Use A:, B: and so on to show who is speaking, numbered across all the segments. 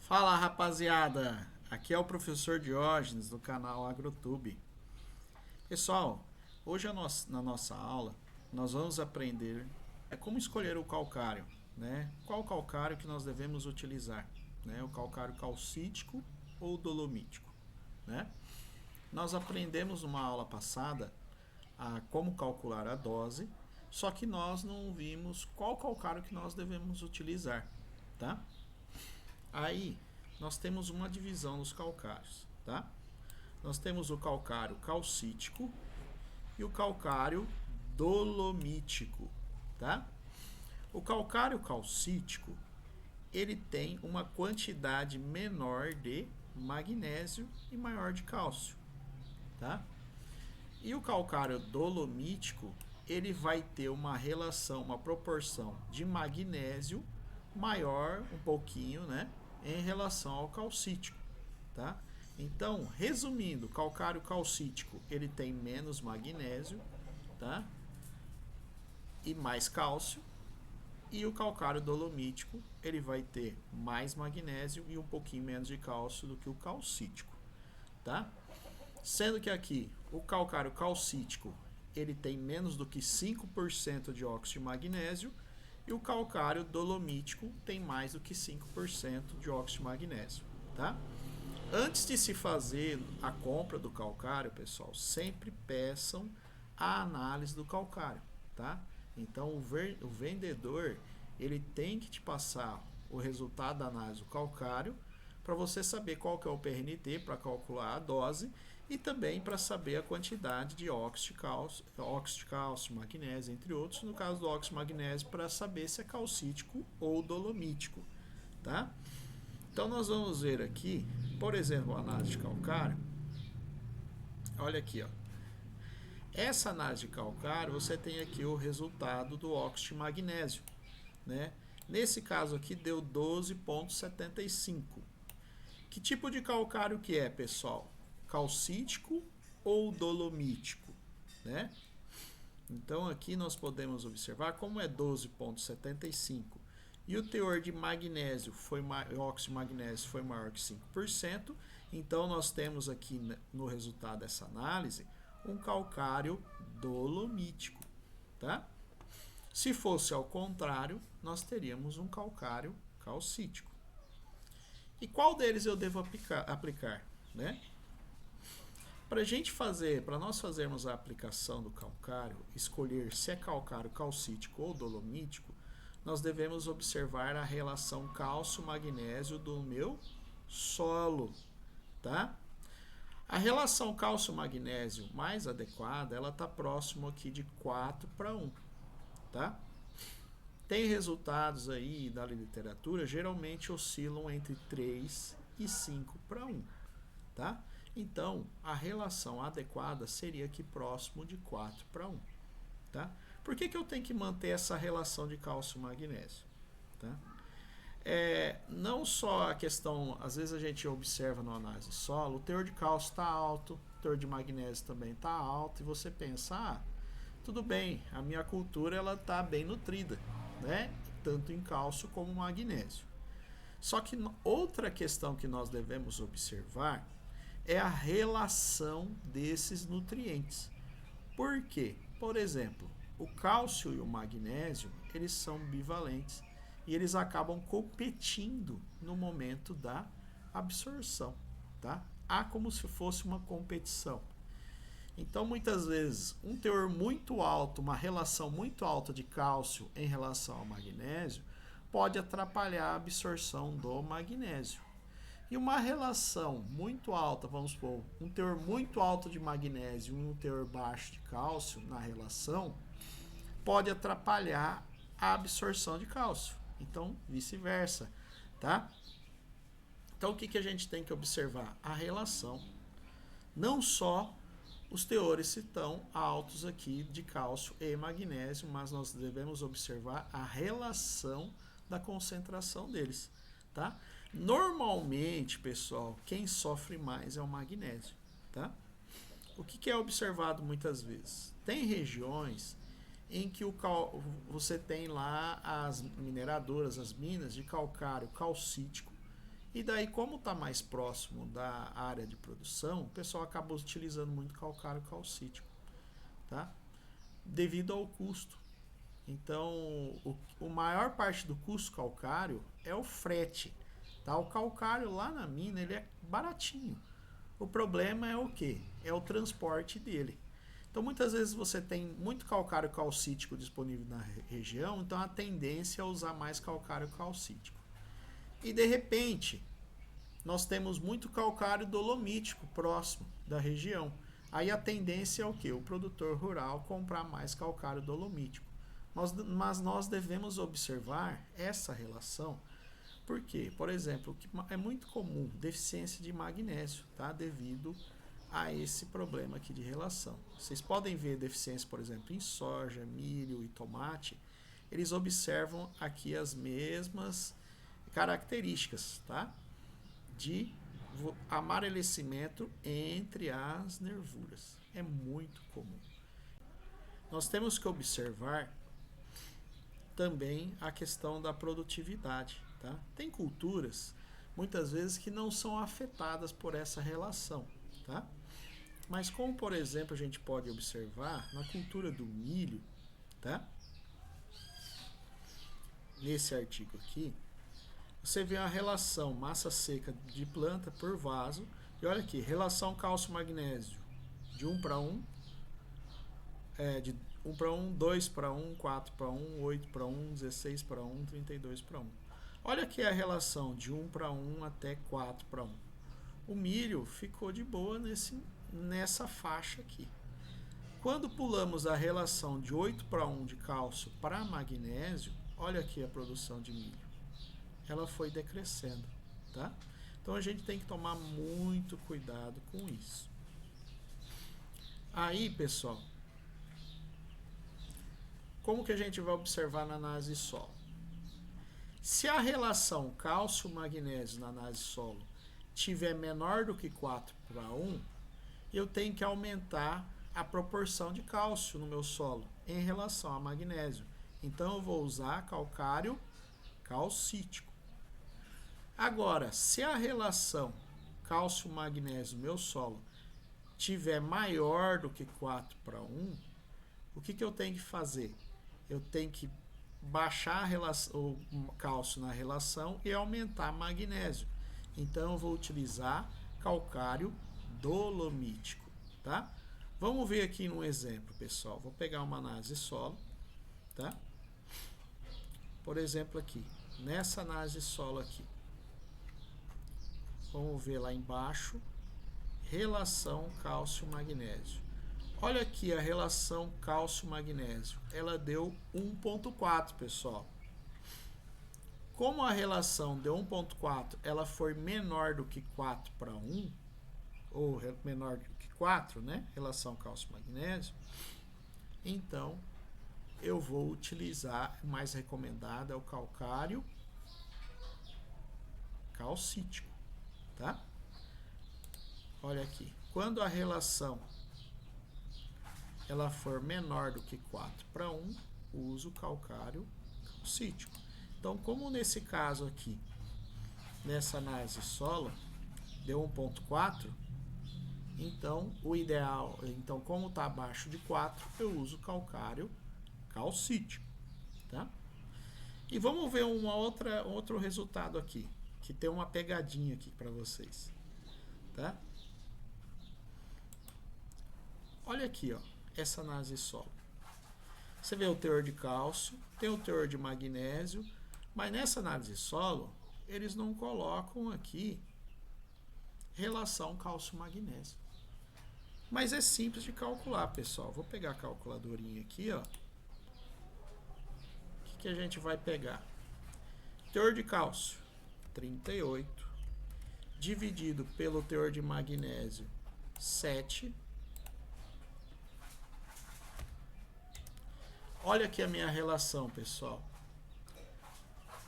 A: Fala rapaziada, aqui é o professor Diógenes do canal AgroTube. Pessoal, hoje na nossa aula nós vamos aprender como escolher o calcário, né? Qual calcário que nós devemos utilizar, né? O calcário calcítico ou dolomítico, né? Nós aprendemos numa aula passada a como calcular a dose, só que nós não vimos qual calcário que nós devemos utilizar, tá? Aí, nós temos uma divisão nos calcários, tá? Nós temos o calcário calcítico e o calcário dolomítico, tá? O calcário calcítico, ele tem uma quantidade menor de magnésio e maior de cálcio, tá? E o calcário dolomítico, ele vai ter uma relação, uma proporção de magnésio maior um pouquinho, né, em relação ao calcítico, tá? Então, resumindo, o calcário calcítico, ele tem menos magnésio, tá? E mais cálcio, e o calcário dolomítico, ele vai ter mais magnésio e um pouquinho menos de cálcio do que o calcítico, tá? Sendo que aqui, o calcário calcítico, ele tem menos do que 5% de óxido de magnésio, e o calcário dolomítico tem mais do que 5% de óxido de magnésio, tá? Antes de se fazer a compra do calcário, pessoal, sempre peçam a análise do calcário, tá? Então, o vendedor, ele tem que te passar o resultado da análise do calcário para você saber qual que é o PRNT para calcular a dose e também para saber a quantidade de óxido de cálcio, magnésio, entre outros. No caso do óxido de magnésio, para saber se é calcítico ou dolomítico, tá? Então, nós vamos ver aqui, por exemplo, a análise de calcário. Olha aqui, ó. Essa análise de calcário, você tem aqui o resultado do óxido de magnésio, né? Nesse caso aqui, deu 12,75. Que tipo de calcário que é, pessoal? Calcítico ou dolomítico, né? Então aqui nós podemos observar como é 12,75 e o teor de magnésio óxido de magnésio foi maior que 5%, então nós temos aqui no resultado dessa análise um calcário dolomítico, tá? Se fosse ao contrário, nós teríamos um calcário calcítico. E qual deles eu devo aplicar, né? Para nós fazermos a aplicação do calcário, escolher se é calcário calcítico ou dolomítico, nós devemos observar a relação cálcio-magnésio do meu solo, tá? A relação cálcio-magnésio mais adequada, ela está próximo aqui de 4:1, tá? Tem resultados aí da literatura, geralmente oscilam entre 3 e 5:1, tá? Então, a relação adequada seria aqui próximo de 4:1, tá? Por que eu tenho que manter essa relação de cálcio-magnésio, tá? Não só a questão, às vezes a gente observa na análise solo, o teor de cálcio está alto, o teor de magnésio também está alto, e você pensa, tudo bem, a minha cultura ela está bem nutrida, né? Tanto em cálcio como magnésio. Só que outra questão que nós devemos observar é a relação desses nutrientes. Por quê? Por exemplo, o cálcio e o magnésio, eles são bivalentes e eles acabam competindo no momento da absorção, tá? Há como se fosse uma competição. Então, muitas vezes, um teor muito alto, uma relação muito alta de cálcio em relação ao magnésio, pode atrapalhar a absorção do magnésio. E uma relação muito alta, vamos supor, um teor muito alto de magnésio e um teor baixo de cálcio na relação, pode atrapalhar a absorção de cálcio. Então, vice-versa, tá? Então, o que a gente tem que observar? A relação. Não só os teores estão altos aqui de cálcio e magnésio, mas nós devemos observar a relação da concentração deles, tá? Normalmente, pessoal, quem sofre mais é o magnésio, tá? O que é observado muitas vezes? Tem regiões em que você tem lá as mineradoras, as minas de calcário calcítico, E daí, como está mais próximo da área de produção, o pessoal acaba utilizando muito calcário calcítico, tá? Devido ao custo. Então, o maior parte do custo calcário é o frete, tá? O calcário lá na mina, ele é baratinho. O problema é o quê? É o transporte dele. Então, muitas vezes você tem muito calcário calcítico disponível na região, então a tendência é usar mais calcário calcítico. E de repente, nós temos muito calcário dolomítico próximo da região. Aí a tendência é o quê? O produtor rural comprar mais calcário dolomítico. Mas nós devemos observar essa relação, porque, por exemplo, que é muito comum deficiência de magnésio, tá? Devido a esse problema aqui de relação. Vocês podem ver deficiência, por exemplo, em soja, milho e tomate. Eles observam aqui as mesmas características, tá? De amarelecimento entre as nervuras. É muito comum. Nós temos que observar também a questão da produtividade, tá? Tem culturas, muitas vezes, que não são afetadas por essa relação, tá? Mas como, por exemplo, a gente pode observar na cultura do milho, tá? Nesse artigo aqui, você vê a relação massa seca de planta por vaso. E olha aqui, relação cálcio-magnésio de 1 para 1, de 1 para 1, 2 para 1, 4 para 1, 8 para 1, 16 para 1, 32 para 1. Olha aqui a relação de 1 para 1 até 4 para 1. O milho ficou de boa nessa faixa aqui. Quando pulamos a relação de 8 para 1 de cálcio para magnésio, olha aqui a produção de milho. Ela foi decrescendo, tá? Então a gente tem que tomar muito cuidado com isso. Aí, pessoal, como que a gente vai observar na análise solo? Se a relação cálcio-magnésio na análise solo tiver menor do que 4 para 1, eu tenho que aumentar a proporção de cálcio no meu solo em relação a magnésio. Então eu vou usar calcário calcítico. Agora, se a relação cálcio-magnésio no meu solo tiver maior do que 4 para 1, o que eu tenho que fazer? Eu tenho que baixar o cálcio na relação e aumentar magnésio. Então eu vou utilizar calcário dolomítico, tá? Vamos ver aqui num exemplo, pessoal. Vou pegar uma análise solo, tá? Por exemplo aqui, nessa análise solo aqui. Vamos ver lá embaixo, relação cálcio-magnésio. Olha aqui a relação cálcio-magnésio. Ela deu 1,4, pessoal. Como a relação deu 1,4, ela foi menor do que 4 para 1, ou menor do que 4, né? Relação cálcio-magnésio. Então, eu vou utilizar, mais recomendado é o calcário calcítico, tá? Olha aqui, quando a relação ela for menor do que 4 para 1, uso calcário calcítico. Então, como nesse caso aqui, nessa análise solo, deu 1,4, então o ideal, então como está abaixo de 4, eu uso calcário calcítico, tá? E vamos ver outro resultado aqui, que tem uma pegadinha aqui para vocês, tá? Olha aqui, ó, essa análise solo. Você vê o teor de cálcio, tem o teor de magnésio, mas nessa análise solo, eles não colocam aqui relação cálcio-magnésio. Mas é simples de calcular, pessoal. Vou pegar a calculadorinha aqui, ó. O que a gente vai pegar? Teor de cálcio, 38, dividido pelo teor de magnésio, 7. Olha aqui a minha relação, pessoal.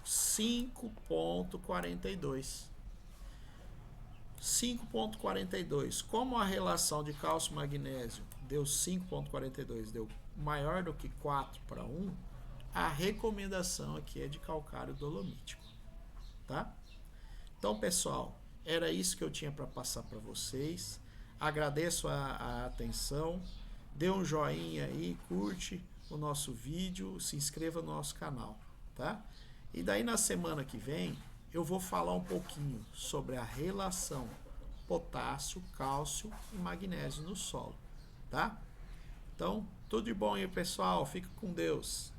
A: 5,42. 5,42. Como a relação de cálcio-magnésio deu 5,42, deu maior do que 4 para 1, a recomendação aqui é de calcário dolomítico, tá? Então, pessoal, era isso que eu tinha para passar para vocês. Agradeço a atenção. Dê um joinha aí, curte o nosso vídeo, se inscreva no nosso canal, tá? E daí na semana que vem eu vou falar um pouquinho sobre a relação potássio, cálcio e magnésio no solo, tá? Então, tudo de bom aí, pessoal. Fica com Deus.